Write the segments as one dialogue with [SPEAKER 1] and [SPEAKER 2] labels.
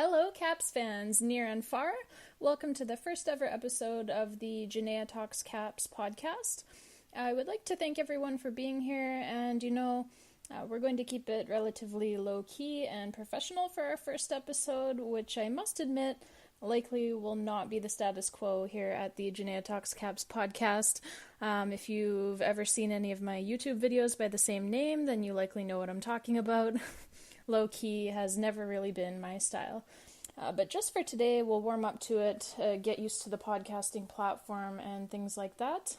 [SPEAKER 1] Hello, Caps fans, near and far. Welcome to the first ever episode of the Janaea Talks Caps podcast. I would like to thank everyone for being here, and we're going to keep it relatively low-key and professional for our first episode, which I must admit likely will not be the status quo here at the Janaea Talks Caps podcast. If you've ever seen any of my YouTube videos by the same name, then you likely know what I'm talking about. Low-key has never really been my style. But just for today, we'll warm up to it, get used to the podcasting platform and things like that.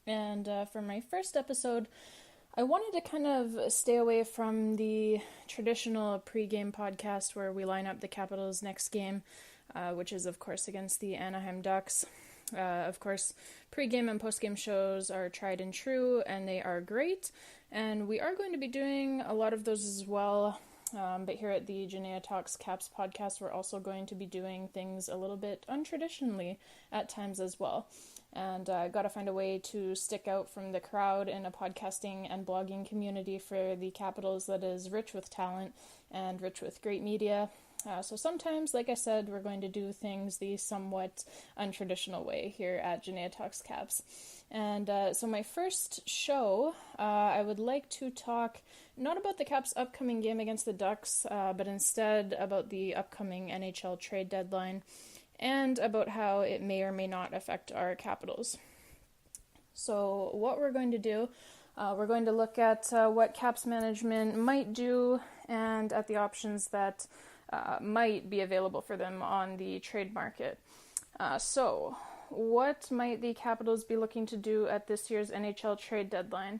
[SPEAKER 1] And for my first episode, I wanted to kind of stay away from the traditional pre-game podcast where we line up the Capitals' next game, which is, of course, against the Anaheim Ducks. Of course, pre-game and post-game shows are tried and true, and they are great. And we are going to be doing a lot of those as well. But here at the Janaea Talks Caps podcast, we're also going to be doing things a little bit untraditionally at times as well. And got to find a way to stick out from the crowd in a podcasting and blogging community for the Capitals that is rich with talent and rich with great media. So sometimes, like I said, we're going to do things the somewhat untraditional way here at Janaea Talks Caps. And so my first show, I would like to talk not about the Caps' upcoming game against the Ducks, but instead about the upcoming NHL trade deadline and about how it may or may not affect our Capitals. So what we're going to do, we're going to look at what Caps management might do and at the options that might be available for them on the trade market. So what might the Capitals be looking to do at this year's NHL trade deadline?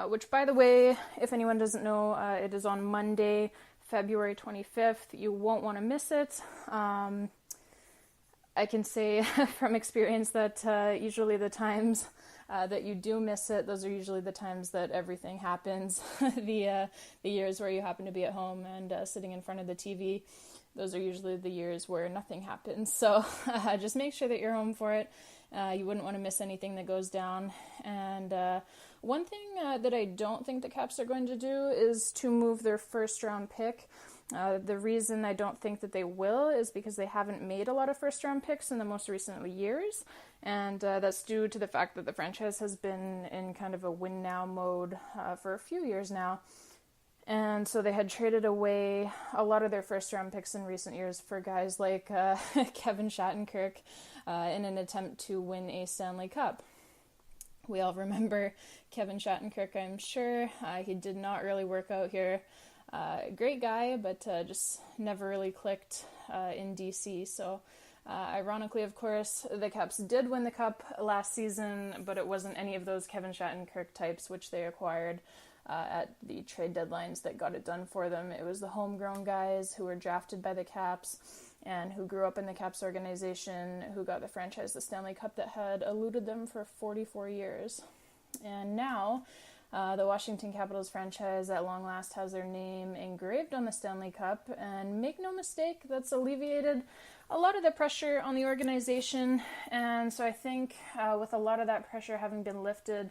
[SPEAKER 1] Which, by the way, if anyone doesn't know, it is on Monday, February 25th. You won't want to miss it. I can say from experience that usually the times that you do miss it, those are usually the times that everything happens. The years where you happen to be at home and sitting in front of the TV, those are usually the years where nothing happens. So just make sure that you're home for it. You wouldn't want to miss anything that goes down. And one thing that I don't think the Caps are going to do is to move their first-round pick. The reason I don't think that they will is because they haven't made a lot of first-round picks in the most recent years. And that's due to the fact that the franchise has been in kind of a win-now mode for a few years now. And so they had traded away a lot of their first-round picks in recent years for guys like Kevin Shattenkirk in an attempt to win a Stanley Cup. We all remember Kevin Shattenkirk, I'm sure. He did not really work out here. Great guy, but just never really clicked in DC. So ironically, of course, the Caps did win the Cup last season, but it wasn't any of those Kevin Shattenkirk types which they acquired at the trade deadlines that got it done for them. It was the homegrown guys who were drafted by the Caps and who grew up in the Caps organization, who got the franchise the Stanley Cup that had eluded them for 44 years. And now, the Washington Capitals franchise at long last has their name engraved on the Stanley Cup, and make no mistake, that's alleviated a lot of the pressure on the organization. And so I think with a lot of that pressure having been lifted,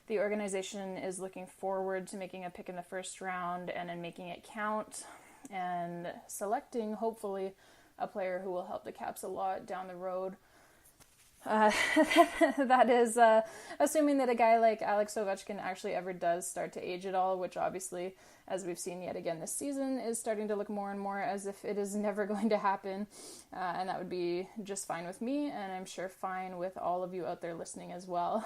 [SPEAKER 1] the organization is looking forward to making a pick in the first round and then making it count and selecting, hopefully, a player who will help the Caps a lot down the road. That is assuming that a guy like Alex Ovechkin actually ever does start to age at all, which obviously, as we've seen yet again this season, is starting to look more and more as if it is never going to happen. And that would be just fine with me, and I'm sure fine with all of you out there listening as well.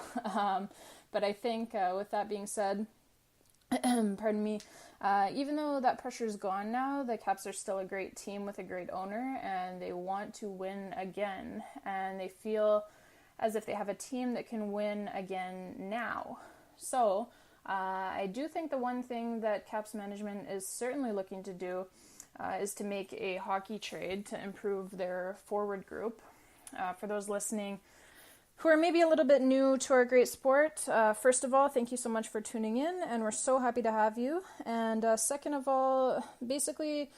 [SPEAKER 1] But I think with that being said, pardon me, even though that pressure is gone now, the Caps are still a great team with a great owner, and they want to win again, and they feel as if they have a team that can win again now. So I do think the one thing that Caps management is certainly looking to do is to make a hockey trade to improve their forward group. For those listening who are maybe a little bit new to our great sport, first of all, thank you so much for tuning in, and we're so happy to have you. And second of all, basically,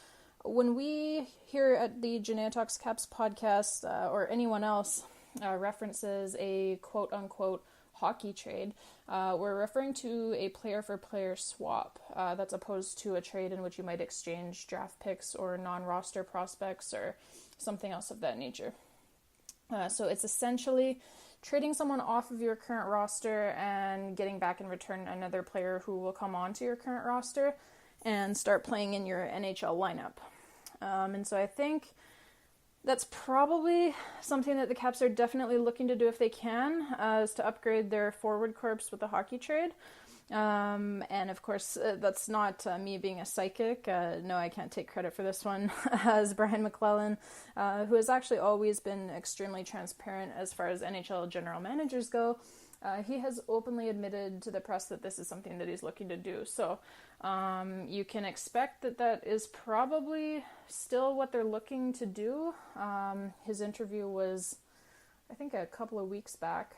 [SPEAKER 1] when we here at the Janaea Talks Caps podcast, or anyone else, references a quote-unquote hockey trade, we're referring to a player-for-player swap. That's opposed to a trade in which you might exchange draft picks or non-roster prospects or something else of that nature. So it's essentially trading someone off of your current roster and getting back in return another player who will come onto your current roster and start playing in your NHL lineup. And so I think that's probably something that the Caps are definitely looking to do if they can, is to upgrade their forward corps with the hockey trade. And of course, that's not me being a psychic. No, I can't take credit for this one. As Brian MacLellan, who has actually always been extremely transparent as far as NHL general managers go, he has openly admitted to the press that this is something that he's looking to do. So you can expect that that is probably still what they're looking to do. His interview was, I think, a couple of weeks back.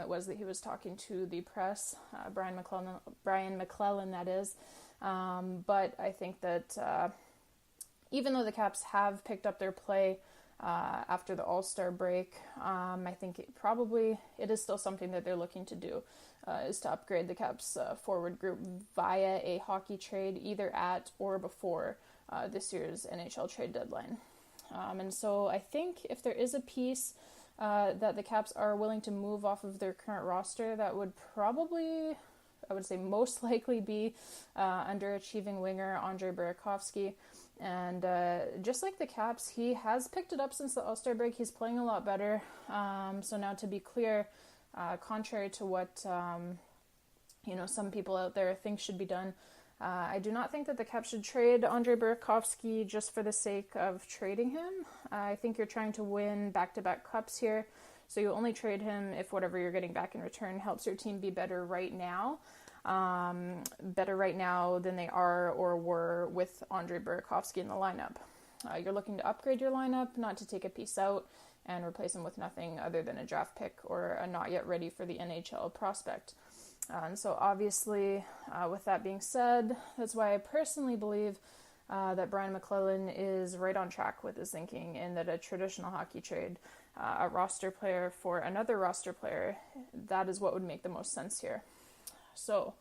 [SPEAKER 1] It was that he was talking to the press, Brian MacLellan, that is. But I think that even though the Caps have picked up their play after the All-Star break, I think it is still something that they're looking to do, is to upgrade the Caps forward group via a hockey trade either at or before this year's NHL trade deadline. And so I think if there is a piece that the Caps are willing to move off of their current roster, that would probably, I would say most likely be underachieving winger Andrei Burakovsky. And just like the Caps, he has picked it up since the All-Star break. He's playing a lot better. So now, to be clear, contrary to what some people out there think should be done, I do not think that the Caps should trade Andrei Burakovsky just for the sake of trading him. I think you're trying to win back-to-back cups here, so you only trade him if whatever you're getting back in return helps your team be better right now. Better right now than they are or were with Andrei Burakovsky in the lineup. You're looking to upgrade your lineup, not to take a piece out and replace him with nothing other than a draft pick or a not yet ready for the NHL prospect. And so obviously, with that being said, that's why I personally believe that Brian MacLellan is right on track with his thinking, in that a traditional hockey trade, a roster player for another roster player, that is what would make the most sense here. So,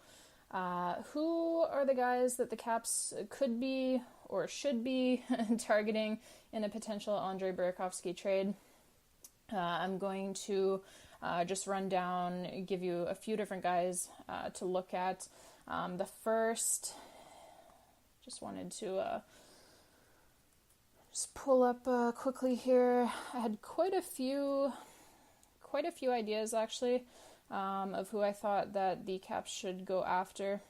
[SPEAKER 1] who are the guys that the Caps could be or should be targeting in a potential Andrei Burakovsky trade? I'm going to just run down, give you a few different guys to look at. The first, just wanted to just pull up quickly here. I had quite a few ideas actually. Of who I thought that the Caps should go after.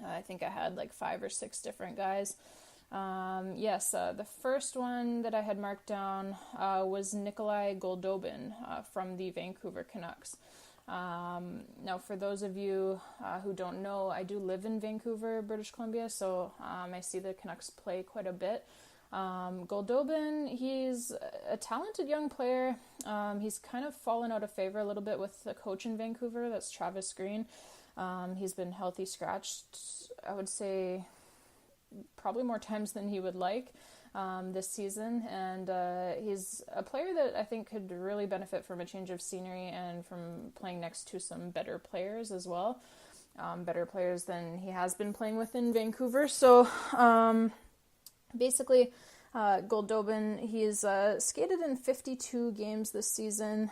[SPEAKER 1] I think I had like 5 or 6 different guys. The first one that I had marked down was Nikolai Goldobin from the Vancouver Canucks. Now, for those of you who don't know, I do live in Vancouver, British Columbia, so I see the Canucks play quite a bit. Goldobin, he's a talented young player. He's kind of fallen out of favor a little bit with the coach in Vancouver, that's Travis Green. He's been healthy scratched, I would say, probably more times than he would like this season. And he's a player that I think could really benefit from a change of scenery and from playing next to some better players as well. Better players than he has been playing with in Vancouver. So, basically, Goldobin, he's skated in 52 games this season.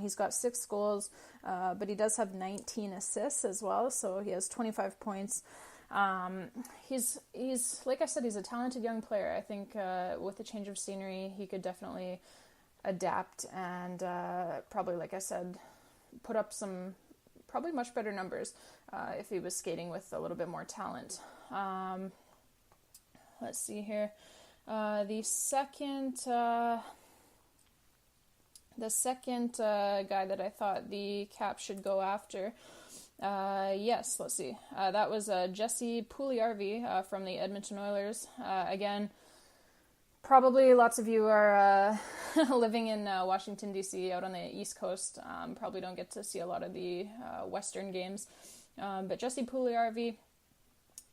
[SPEAKER 1] He's got 6 goals, but he does have 19 assists as well, so he has 25 points. He's like I said, he's a talented young player. I think with a change of scenery, he could definitely adapt and probably, like I said, put up some probably much better numbers if he was skating with a little bit more talent. Let's see here. The second guy that I thought the Caps should go after, let's see. That was Jesse Puljujarvi from the Edmonton Oilers. Again, probably lots of you are living in Washington, D.C., out on the East Coast. Probably don't get to see a lot of the Western games. But Jesse Puljujarvi,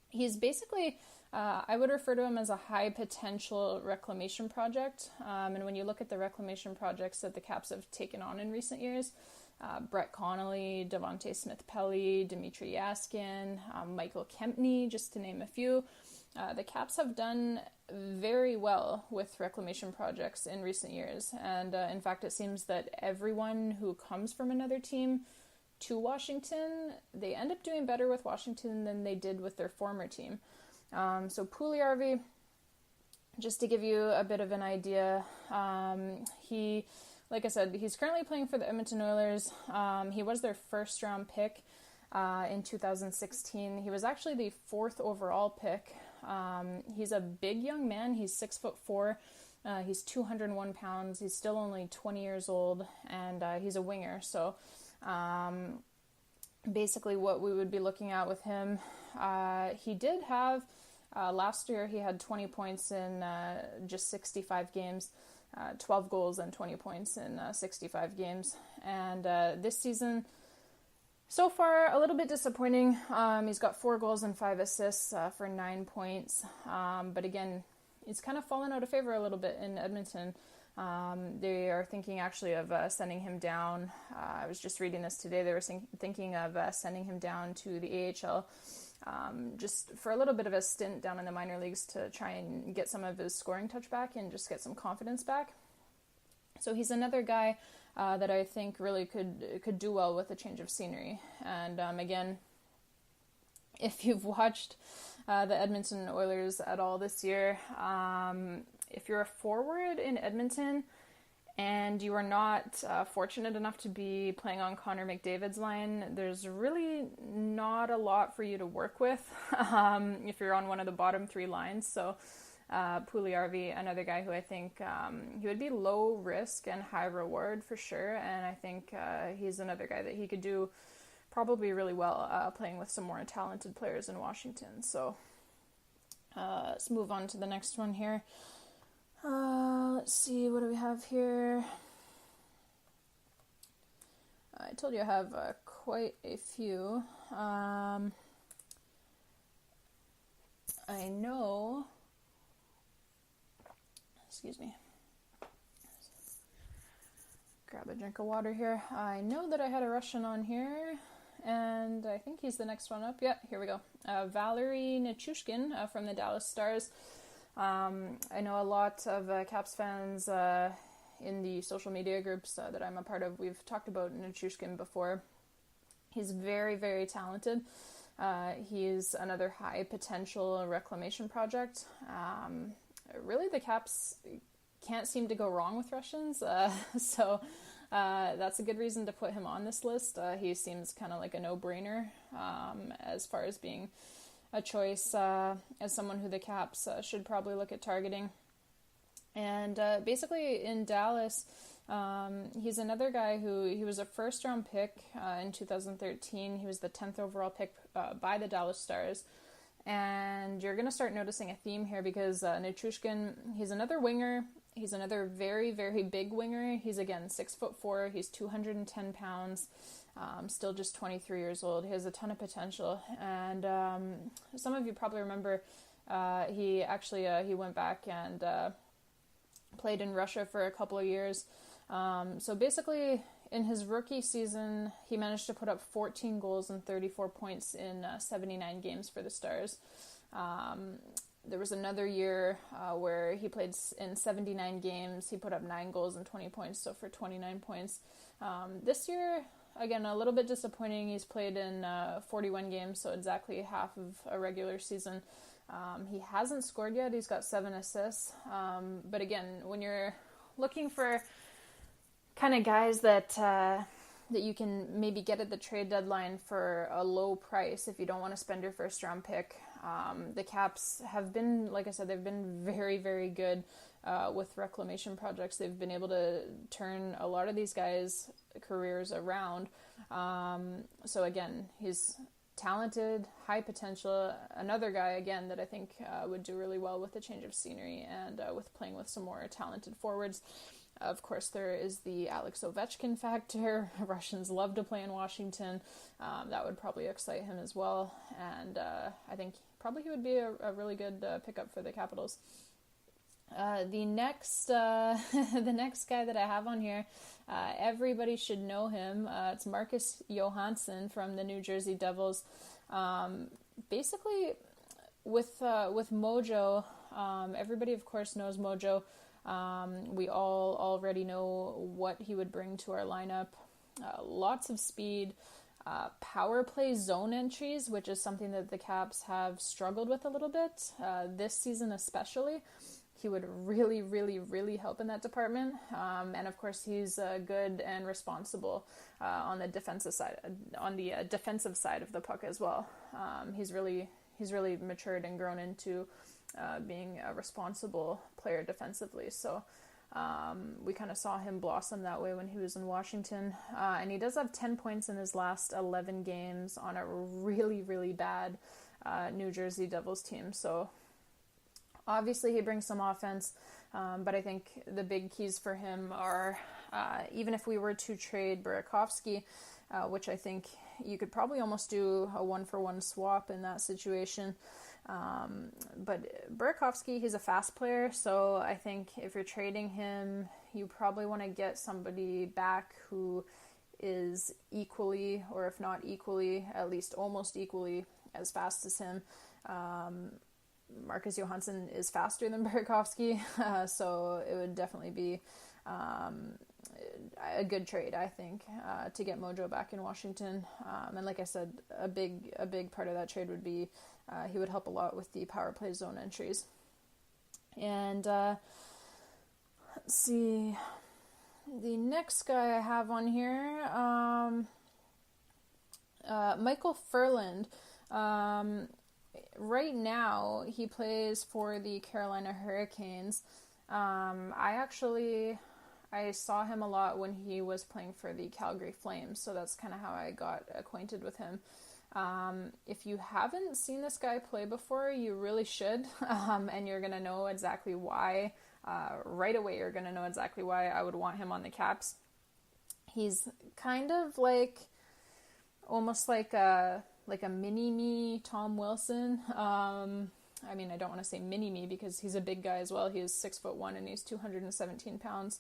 [SPEAKER 1] he's basically... I would refer to him as a high potential reclamation project. And when you look at the reclamation projects that the Caps have taken on in recent years, Brett Connolly, Devontae Smith-Pelly, Dmitry Yaskin, Michael Kempney, just to name a few. The Caps have done very well with reclamation projects in recent years, and in fact it seems that everyone who comes from another team to Washington, they end up doing better with Washington than they did with their former team. So Puljujarvi, just to give you a bit of an idea, like I said, he's currently playing for the Edmonton Oilers. He was their first round pick in 2016. He was actually the 4th overall pick. He's a big young man. He's 6'4". He's 201 pounds. He's still only 20 years old, and he's a winger. So basically what we would be looking at with him, he did have, last year he had 20 points in just 65 games, 12 goals and 20 points in 65 games. And this season, so far, a little bit disappointing. He's got 4 goals and 5 assists for 9 points. But again, he's kind of fallen out of favor a little bit in Edmonton. They are thinking actually of sending him down. I was just reading this today. They were thinking of sending him down to the AHL just for a little bit of a stint down in the minor leagues to try and get some of his scoring touch back and just get some confidence back. So he's another guy that I think really could do well with a change of scenery. And again, if you've watched the Edmonton Oilers at all this year, if you're a forward in Edmonton and you are not fortunate enough to be playing on Connor McDavid's line, there's really not a lot for you to work with if you're on one of the bottom 3 lines. So Puljujarvi, another guy who I think he would be low risk and high reward for sure, and I think he's another guy that he could do probably really well playing with some more talented players in Washington. So let's move on to the next one here. Let's see, what do we have here? I told you I have quite a few. I know... Excuse me. Grab a drink of water here. I know that I had a Russian on here, and I think he's the next one up. Yeah, here we go. Valeri Nichushkin from the Dallas Stars. I know a lot of Caps fans in the social media groups that I'm a part of. We've talked about Nichushkin before. He's very, very talented. He's another high potential reclamation project. Really, the Caps can't seem to go wrong with Russians, so that's a good reason to put him on this list. He seems kind of like a no-brainer as far as being a choice as someone who the Caps should probably look at targeting. And basically in Dallas, he's another guy who, he was a first-round pick in 2013. He was the 10th overall pick by the Dallas Stars. And you're going to start noticing a theme here because Nichushkin, he's another winger. He's another very, very big winger. He's, again, 6'4". He's 210 pounds, still just 23 years old. He has a ton of potential. And some of you probably remember he went back and played in Russia for a couple of years. So basically, in his rookie season, he managed to put up 14 goals and 34 points in 79 games for the Stars. There was another year where he played in 79 games. He put up 9 goals and 20 points, so for 29 points. This year, again, a little bit disappointing. He's played in 41 games, so exactly half of a regular season. He hasn't scored yet. He's got 7 assists. But again, when you're looking for kind of guys that you can maybe get at the trade deadline for a low price if you don't want to spend your first round pick. The Caps have been, like I said, they've been very, very good with reclamation projects. They've been able to turn a lot of these guys' careers around. So again, he's talented, high potential, another guy, again, that I think would do really well with a change of scenery and with playing with some more talented forwards. Of course, there is the Alex Ovechkin factor. Russians love to play in Washington. That would probably excite him as well. And I think probably he would be a really good pickup for the Capitals. The next guy that I have on here, everybody should know him. It's Marcus Johansson from the New Jersey Devils. Basically, with Mojo, everybody of course knows Mojo. We all already know what he would bring to our lineup. Lots of speed, power play zone entries, which is something that the Caps have struggled with a little bit this season especially. He would really, really, really help in that department. And of course, he's good and responsible on the defensive side, defensive side of the puck as well. He's really matured and grown into being a responsible player defensively. So we kind of saw him blossom that way when he was in Washington. And he does have 10 points in his last 11 games on a really, really bad New Jersey Devils team. So obviously, he brings some offense, but I think the big keys for him are, even if we were to trade Burakovsky, which I think you could probably almost do a one-for-one swap in that situation. But Burakovsky, he's a fast player, so I think if you're trading him, you probably want to get somebody back who is equally, or if not equally, at least almost equally as fast as him. Marcus Johansson is faster than Burakovsky, so it would definitely be a good trade, I think, to get Mojo back in Washington. And like I said, a big part of that trade would be he would help a lot with the power play zone entries. And let's see, the next guy I have on here, Michael Ferland. Right now, he plays for the Carolina Hurricanes. I saw him a lot when he was playing for the Calgary Flames, so that's kind of how I got acquainted with him. If you haven't seen this guy play before, you really should, and you're going to know exactly why. Right away, you're going to know exactly why I would want him on the Caps. He's kind of almost like a mini-me Tom Wilson. I mean, I don't want to say mini-me because he's a big guy as well. He is 6'1" and he's 217 pounds.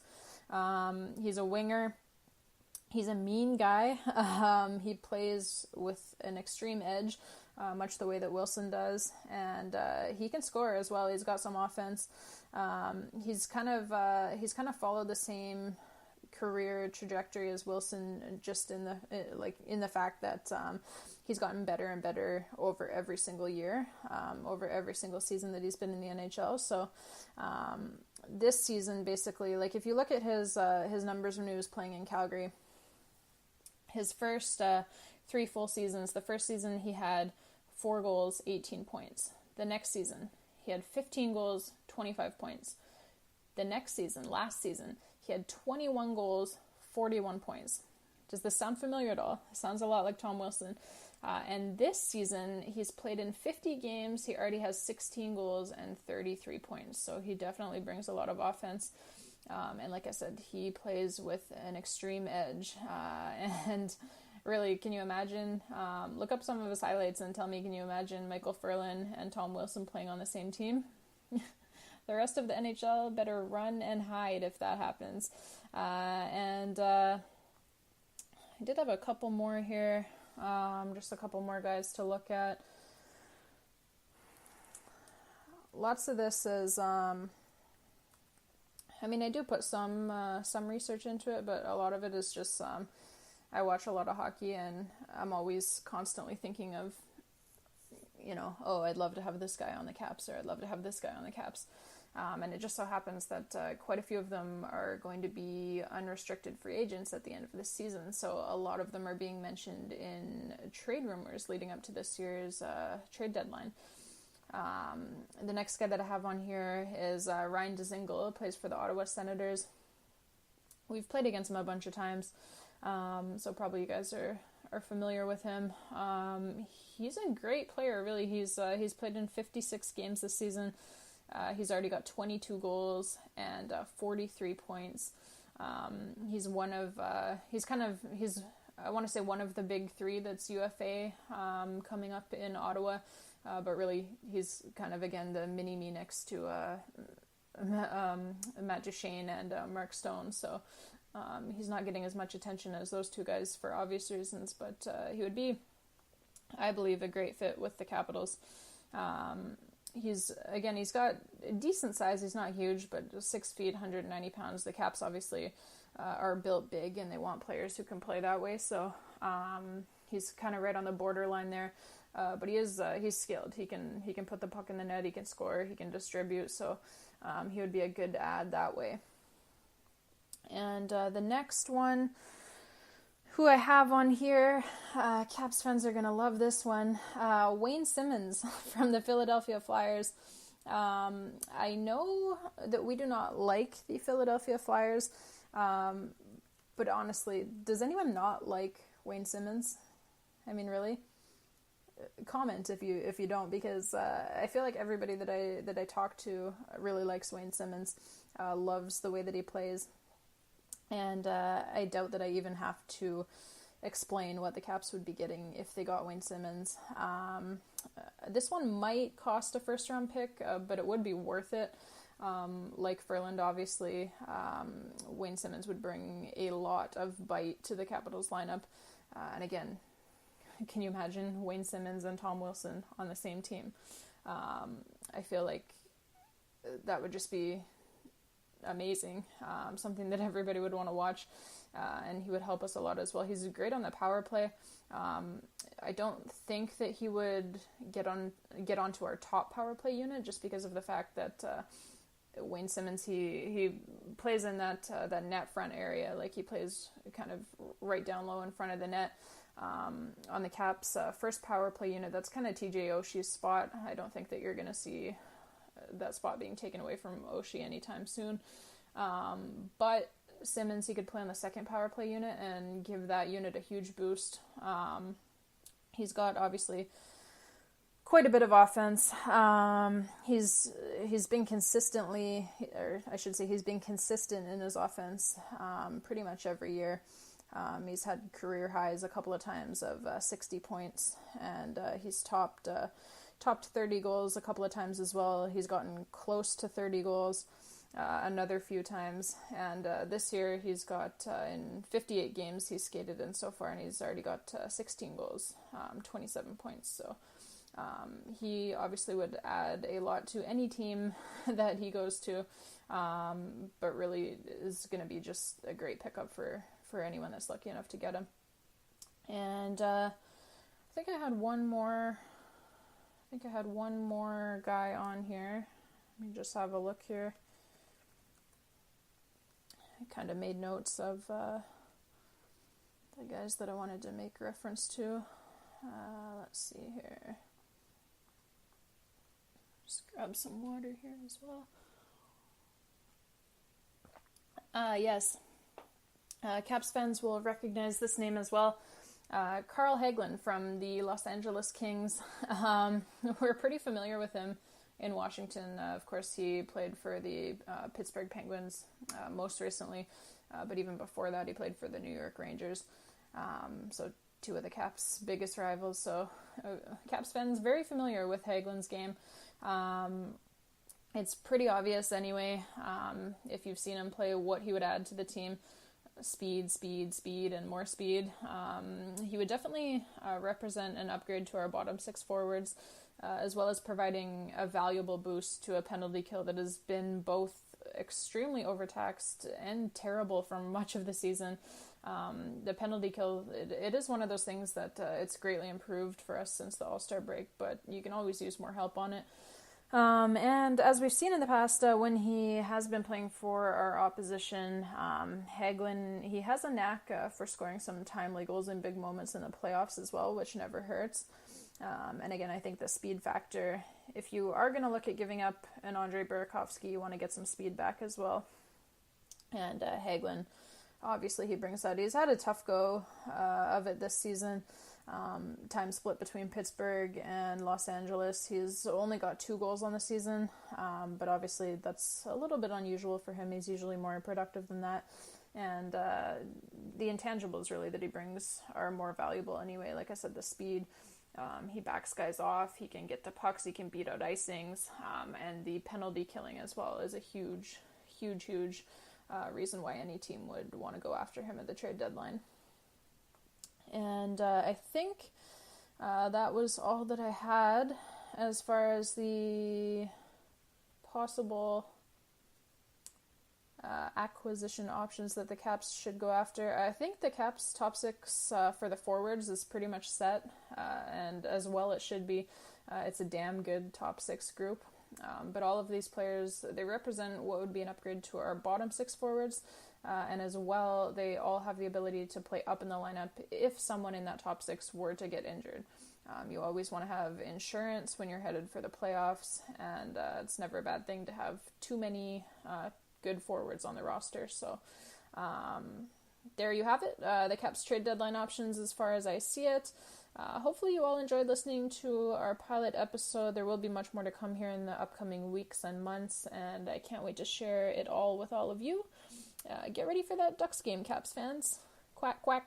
[SPEAKER 1] He's a winger. He's a mean guy. He plays with an extreme edge, much the way that Wilson does, and he can score as well. He's got some offense. He's kind of followed the same career trajectory as Wilson, just in the fact that he's gotten better and better over every single year, over every single season that he's been in the NHL. So this season, basically, if you look at his numbers when he was playing in Calgary, his first 3 full seasons, the first season he had 4 goals, 18 points. The next season, he had 15 goals, 25 points. The next season, last season, he had 21 goals, 41 points. Does this sound familiar at all? It sounds a lot like Tom Wilson. And this season, he's played in 50 games. He already has 16 goals and 33 points. So he definitely brings a lot of offense. And like I said, he plays with an extreme edge. And really, can you imagine? Look up some of his highlights and tell me, can you imagine Michael Ferland and Tom Wilson playing on the same team? The rest of the NHL better run and hide if that happens. And I did have a couple more here. Just a couple more guys to look at. Lots of this is, I do put some research into it, but a lot of it is just, I watch a lot of hockey and I'm always constantly thinking of, I'd love to have this guy on the Caps, or I'd love to have this guy on the Caps. And it just so happens that quite a few of them are going to be unrestricted free agents at the end of this season. So a lot of them are being mentioned in trade rumors leading up to this year's trade deadline. The next guy that I have on here is Ryan Dzingel, plays for the Ottawa Senators. We've played against him a bunch of times, so probably you guys are familiar with him. He's a great player, really. He's played in 56 games this season. He's already got 22 goals and 43 points. He's one of I want to say one of the big 3 that's UFA coming up in Ottawa. But really, he's kind of, again, the mini-me next to Matt Duchene and Mark Stone. So he's not getting as much attention as those two guys for obvious reasons, but he would be, I believe, a great fit with the Capitals. He's got a decent size. He's not huge, but 6 feet, 190 pounds. The Caps obviously are built big, and they want players who can play that way. So he's kind of right on the borderline there. But he's skilled. He can put the puck in the net. He can score. He can distribute. So he would be a good add that way. And the next one, who I have on here, Caps fans are going to love this one. Wayne Simmonds from the Philadelphia Flyers. I know that we do not like the Philadelphia Flyers, but honestly, does anyone not like Wayne Simmonds? I mean, really? Comment if you don't, because I feel like everybody that I talk to really likes Wayne Simmonds, loves the way that he plays. And I doubt that I even have to explain what the Caps would be getting if they got Wayne Simmonds. This one might cost a first-round pick, but it would be worth it. Like Ferland, obviously, Wayne Simmonds would bring a lot of bite to the Capitals lineup. And again, can you imagine Wayne Simmonds and Tom Wilson on the same team? I feel like that would just be amazing, something that everybody would want to watch, and he would help us a lot as well. He's great on the power play. I don't think that he would get onto our top power play unit, just because of the fact that Wayne Simmonds, he plays in that net front area, like he plays kind of right down low in front of the net. On the Caps first power play unit, that's kind of TJ Oshie's spot. I don't think that you're going to see that spot being taken away from Oshie anytime soon. But Simmonds, he could play on the second power play unit and give that unit a huge boost. He's got obviously quite a bit of offense. He's been consistently, or I should say, he's been consistent in his offense pretty much every year. He's had career highs a couple of times of 60 points, and he's topped 30 goals a couple of times as well. He's gotten close to 30 goals another few times, and this year he's got in 58 games he's skated in so far, and he's already got 16 goals, 27 points. So he obviously would add a lot to any team that he goes to, but really is going to be just a great pickup for anyone that's lucky enough to get him. And I think I had one more guy on here. Let me just have a look here. I kind of made notes of the guys that I wanted to make reference to. Let's see here. Just grab some water here as well. Yes. Caps fans will recognize this name as well. Carl Hagelin from the Los Angeles Kings. We're pretty familiar with him in Washington. Of course, he played for the Pittsburgh Penguins most recently, but even before that, he played for the New York Rangers. So two of the Caps' biggest rivals. So Caps fans very familiar with Hagelin's game. It's pretty obvious anyway, if you've seen him play, what he would add to the team. Speed, and more speed. He would definitely represent an upgrade to our bottom six forwards, as well as providing a valuable boost to a penalty kill that has been both extremely overtaxed and terrible for much of the season. The penalty kill, it is one of those things that it's greatly improved for us since the All-Star break, but you can always use more help on it. And as we've seen in the past, when he has been playing for our opposition, Hagelin, he has a knack for scoring some timely goals in big moments in the playoffs as well, which never hurts. And again, I think the speed factor, if you are going to look at giving up an Andrei Burakovsky, you want to get some speed back as well. And Hagelin, obviously he brings that. He's had a tough go of it this season. Time split between Pittsburgh and Los Angeles. He's only got 2 goals on the season, but obviously that's a little bit unusual for him. He's usually more productive than that, and the intangibles really that he brings are more valuable anyway. Like I said, the speed, He backs guys off, he can get the pucks, he can beat out icings, and the penalty killing as well is a huge reason why any team would want to go after him at the trade deadline. And I think that was all that I had as far as the possible acquisition options that the Caps should go after. I think the Caps' top six for the forwards is pretty much set, and as well it should be. It's a damn good top six group. But all of these players, they represent what would be an upgrade to our bottom six forwards, and as well, they all have the ability to play up in the lineup if someone in that top six were to get injured. You always want to have insurance when you're headed for the playoffs, and it's never a bad thing to have too many good forwards on the roster. So there you have it, the Caps trade deadline options as far as I see it. Hopefully you all enjoyed listening to our pilot episode. There will be much more to come here in the upcoming weeks and months, and I can't wait to share it all with all of you. Get ready for that Ducks game, Caps fans. Quack, quack.